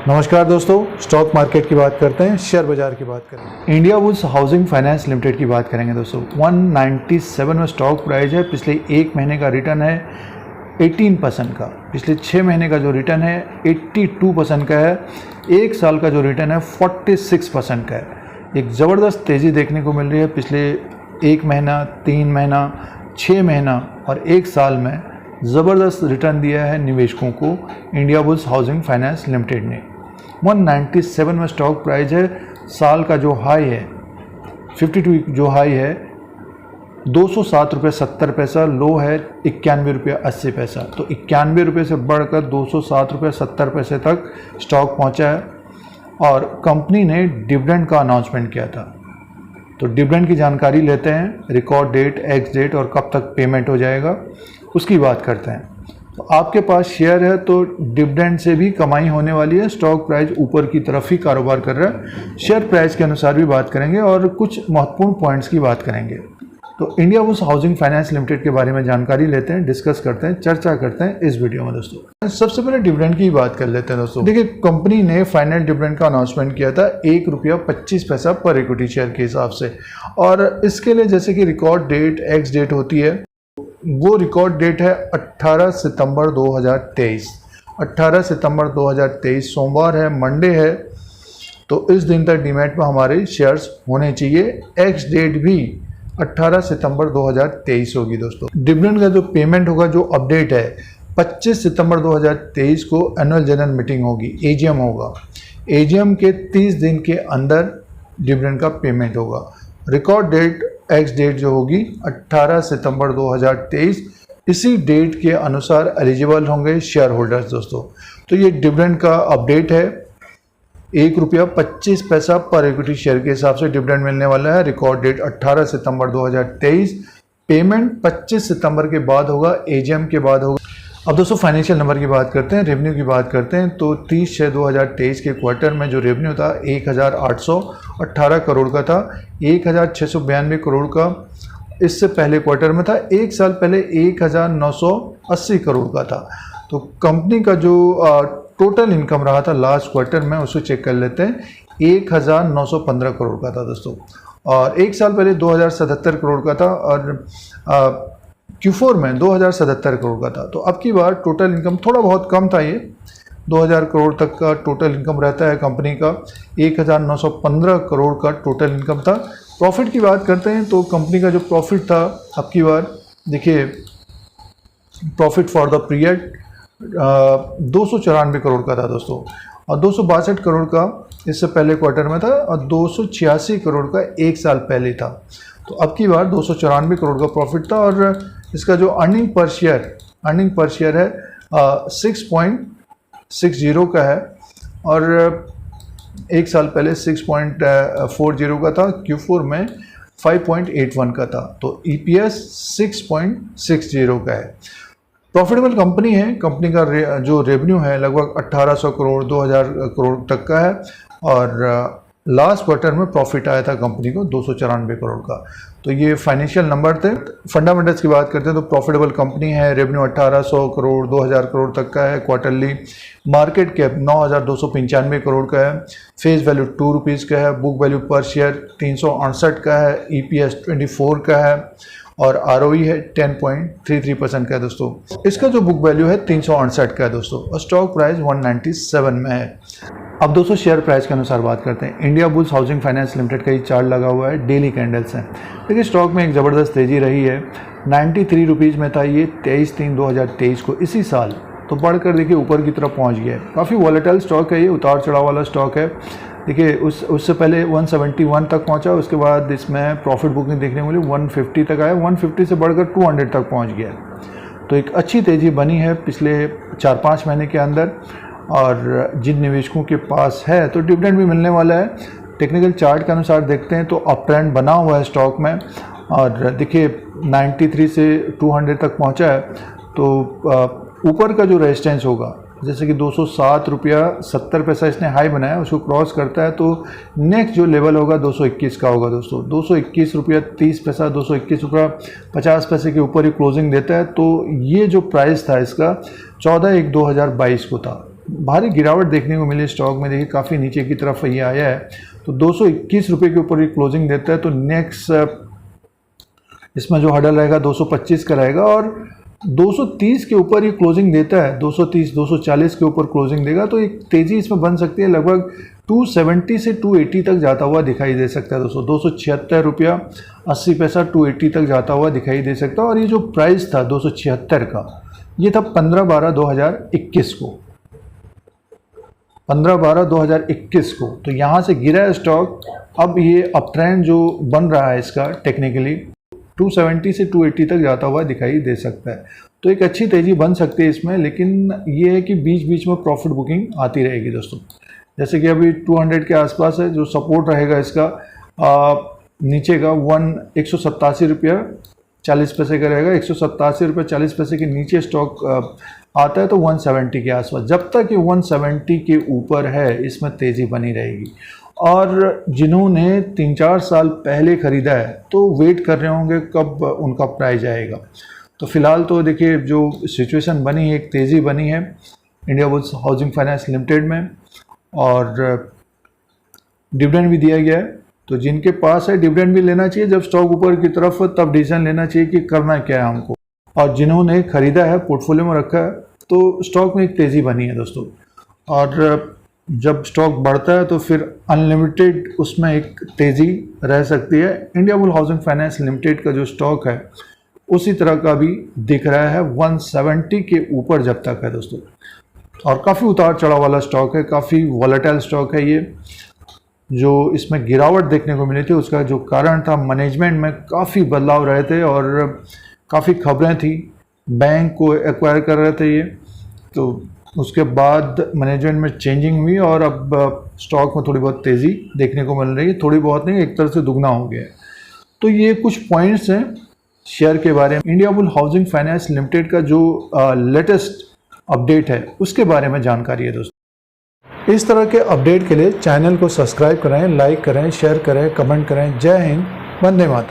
नमस्कार दोस्तों, stock market की बात करते हैं, शेयर बाजार की बात करेंगे। India bulls housing finance limited की बात करेंगे दोस्तों। 197 में स्टॉक प्राइस है। पिछले एक महीने का रिटर्न है 18% का। पिछले 6 महीने का जो रिटर्न है 82% का है। एक साल का जो रिटर्न है 46% का है। एक ज़बरदस्त तेज़ी देखने को मिल रही है पिछले एक महीना, 3 महीना, 6 महीना और एक साल में ज़बरदस्त रिटर्न दिया है निवेशकों को India bulls housing finance limited ने। 197 में स्टॉक प्राइस है। साल का जो हाई है 52 जो हाई है 207 रुपये 70 पैसा, लो है 91 रुपये 80 पैसा। तो 91 रुपये से बढ़कर 207 रुपये 70 पैसे तक स्टॉक पहुंचा है। और कंपनी ने डिविडेंड का अनाउंसमेंट किया था। तो डिविडेंड की जानकारी लेते हैं, रिकॉर्ड डेट, एक्स डेट और कब तक पेमेंट हो जाएगा उसकी बात करते हैं। तो आपके पास शेयर है तो डिविडेंड से भी कमाई होने वाली है। स्टॉक प्राइस ऊपर की तरफ ही कारोबार कर रहा है। शेयर प्राइस के अनुसार भी बात करेंगे और कुछ महत्वपूर्ण पॉइंट्स की बात करेंगे। तो India bulls housing finance limited के बारे में जानकारी लेते हैं, डिस्कस करते हैं, चर्चा करते हैं इस वीडियो में दोस्तों। सबसे पहले डिविडेंड की बात कर लेते हैं दोस्तों। देखिए, कंपनी ने फाइनल डिविडेंड का अनाउंसमेंट किया था ₹1.25 पर इक्विटी शेयर के हिसाब से। और इसके लिए जैसे कि रिकॉर्ड डेट, एक्स डेट होती है, वो रिकॉर्ड डेट है 18 सितंबर 2023। 18 सितंबर 2023 सोमवार है, मंडे है। तो इस दिन तक डीमैट में हमारे शेयर्स होने चाहिए। एक्स डेट भी 18 सितंबर 2023 होगी दोस्तों। डिविडेंड का जो पेमेंट होगा, जो अपडेट है, 25 सितंबर 2023 को एनुअल जनरल मीटिंग होगी, एजीएम होगा। एजीएम के 30 दिन के अंदर डिविडेंड का पेमेंट होगा। रिकॉर्ड डेट, एक्स डेट जो होगी 18 सितंबर 2023, इसी डेट के अनुसार एलिजिबल होंगे शेयर होल्डर्स दोस्तों। तो ये डिविडेंड का अपडेट है। ₹1.25 पर इक्विटी शेयर के हिसाब से डिविडेंड मिलने वाला है। रिकॉर्ड डेट 18 सितंबर 2023, पेमेंट 25 सितंबर के बाद होगा, एजीएम के बाद होगा। अब दोस्तों फाइनेंशियल नंबर की बात करते हैं, रेवेन्यू की बात करते हैं। तो 30/6/2023 के क्वार्टर में जो रेवेन्यू था 1818 करोड़ का था। 1692 करोड़ का इससे पहले क्वार्टर में था। एक साल पहले 1980 करोड़ का था। तो कंपनी का जो टोटल इनकम रहा था लास्ट क्वार्टर में, उसको चेक कर लेते हैं, 1915 करोड़ का था दोस्तों। और एक साल पहले 2077 करोड़ का था और Q4 में 2077 करोड़ का था। तो अब की बार टोटल इनकम थोड़ा बहुत कम था। ये 2000 करोड़ तक का टोटल इनकम रहता है कंपनी का। 1915 करोड़ का टोटल इनकम था। प्रॉफिट की बात करते हैं तो कंपनी का जो प्रॉफिट था अब की बार, देखिए, profit for the period 294 crore का था दोस्तों। और 262 करोड़ का इससे पहले क्वार्टर में था और 286 करोड़ का एक साल पहले था। तो अब की बार 294 करोड़ का प्रॉफिट था। और इसका जो अर्निंग पर शेयर है 6.60 का है और एक साल पहले 6.40 का था। Q4 में 5.81 का था। तो EPS 6.60 का है। प्रॉफिटेबल कंपनी है। कंपनी का जो रेवेन्यू है लगभग 1800 करोड़ 2000 करोड़ तक का है। और लास्ट क्वार्टर में प्रॉफिट आया था कंपनी को 294 करोड़ का। तो ये फाइनेंशियल नंबर थे। फंडामेंटल्स की बात करते हैं तो प्रॉफिटेबल कंपनी है। रेवेन्यू 1800 करोड़ 2000 करोड़ तक का है क्वार्टरली। मार्केट कैप 9295 करोड़ का है। फेस वैल्यू ₹2 का है। बुक वैल्यू पर शेयर 368 का है। EPS 24 का है और ROE है 10.33% का है दोस्तों। इसका जो बुक वैल्यू है 368 का है दोस्तों और स्टॉक प्राइस 197 में है। अब दोस्तों शेयर प्राइस के अनुसार बात करते हैं। India bulls housing finance limited का ये चार्ट लगा हुआ है, डेली कैंडल्स हैं। देखिए, स्टॉक में एक ज़बरदस्त तेज़ी रही है। 93 रुपीज़ में था ये 23/3/2023 को, इसी साल। तो बढ़कर देखिए ऊपर की तरफ पहुंच गया है। काफ़ी वॉलेटाइल स्टॉक है ये, उतार चढ़ाव वाला स्टॉक है। देखिए, उससे पहले 171 तक पहुंचा, उसके बाद इसमें प्रॉफिट बुकिंग देखने को मिली, 150 तक आया, 150 से बढ़कर 200 तक पहुंच गया। तो एक अच्छी तेज़ी बनी है पिछले 4-5 महीने के अंदर। और जिन निवेशकों के पास है तो डिविडेंड भी मिलने वाला है। टेक्निकल चार्ट के अनुसार देखते हैं तो अप ट्रेंड बना हुआ है स्टॉक में। और देखिए 93 से 200 तक पहुंचा है। तो ऊपर का जो रेजिस्टेंस होगा, जैसे कि 207 रुपया 70 पैसा इसने हाई बनाया, उसको क्रॉस करता है तो नेक्स्ट जो लेवल होगा 221 का होगा दोस्तों। 221 रुपया 30 पैसा, 221 रुपया 50 पैसे के ऊपर ही क्लोजिंग देता है। तो ये जो प्राइस था इसका 14/1/2022 को था। भारी गिरावट देखने को मिली स्टॉक में। देखिए काफ़ी नीचे की तरफ ये आया है, तो 221 रुपये के ऊपर ये क्लोजिंग देता है। तो नेक्स्ट इसमें जो हर्डल रहेगा 225 का रहेगा, और 230 के ऊपर ये क्लोजिंग देता है, 230 240 के ऊपर क्लोजिंग देगा तो एक तेज़ी इसमें बन सकती है। लगभग 270 से 280 तक जाता हुआ दिखाई दे सकता है दोस्तों। 276 रुपया 80 पैसा 280 तक जाता हुआ दिखाई दे सकता है। और ये जो प्राइस था 276 का, ये था 15/12/2021 को, 15/12/2021 को। तो यहाँ से गिरा है स्टॉक। अब ये अप ट्रेंड जो बन रहा है इसका टेक्निकली 270 से 280 तक जाता हुआ दिखाई दे सकता है। तो एक अच्छी तेज़ी बन सकती है इसमें, लेकिन ये है कि बीच बीच में प्रॉफिट बुकिंग आती रहेगी दोस्तों। जैसे कि अभी 200 के आसपास है, जो सपोर्ट रहेगा इसका नीचे का 187 रुपया 40 पैसे का रहेगा। 187 रुपये 40 पैसे के नीचे स्टॉक आता है तो 170 के आसपास। जब तक ये 170 के ऊपर है इसमें तेज़ी बनी रहेगी। और जिन्होंने 3-4 साल पहले ख़रीदा है तो वेट कर रहे होंगे कब उनका प्राइस आएगा। तो फिलहाल तो देखिए जो सिचुएशन बनी है, एक तेज़ी बनी है इंडियाबुल्स हाउसिंग फाइनेंस लिमिटेड में, और डिविडेंड भी दिया गया है। तो जिनके पास है डिविडेंड भी लेना चाहिए जब स्टॉक ऊपर की तरफ, तब डिसीजन लेना चाहिए कि करना क्या है हमको। और जिन्होंने ख़रीदा है, पोर्टफोलियो में रखा है, तो स्टॉक में एक तेज़ी बनी है दोस्तों। और जब स्टॉक बढ़ता है तो फिर अनलिमिटेड उसमें एक तेज़ी रह सकती है। इंडियाबुल हाउसिंग फाइनेंस लिमिटेड का जो स्टॉक है उसी तरह का भी दिख रहा है, 170 के ऊपर जब तक है दोस्तों। और काफ़ी उतार चढ़ाव वाला स्टॉक है, काफ़ी वॉलेटाइल स्टॉक है ये। जो इसमें गिरावट देखने को मिली थी उसका जो कारण था, मैनेजमेंट में काफ़ी बदलाव रहे थे और काफ़ी खबरें थी, बैंक को एक्वायर कर रहे थे ये। तो उसके बाद मैनेजमेंट में चेंजिंग हुई और अब स्टॉक में थोड़ी बहुत तेज़ी देखने को मिल रही है। थोड़ी बहुत नहीं, एक तरह से दुगना हो गया है। तो ये कुछ पॉइंट्स हैं शेयर के बारे में। इंडियाबुल हाउसिंग फाइनेंस लिमिटेड का जो लेटेस्ट अपडेट है उसके बारे में जानकारी है दोस्तों। इस तरह के अपडेट के लिए चैनल को सब्सक्राइब करें, लाइक करें, शेयर करें, कमेंट करें। जय हिंद, वंदे मातरम।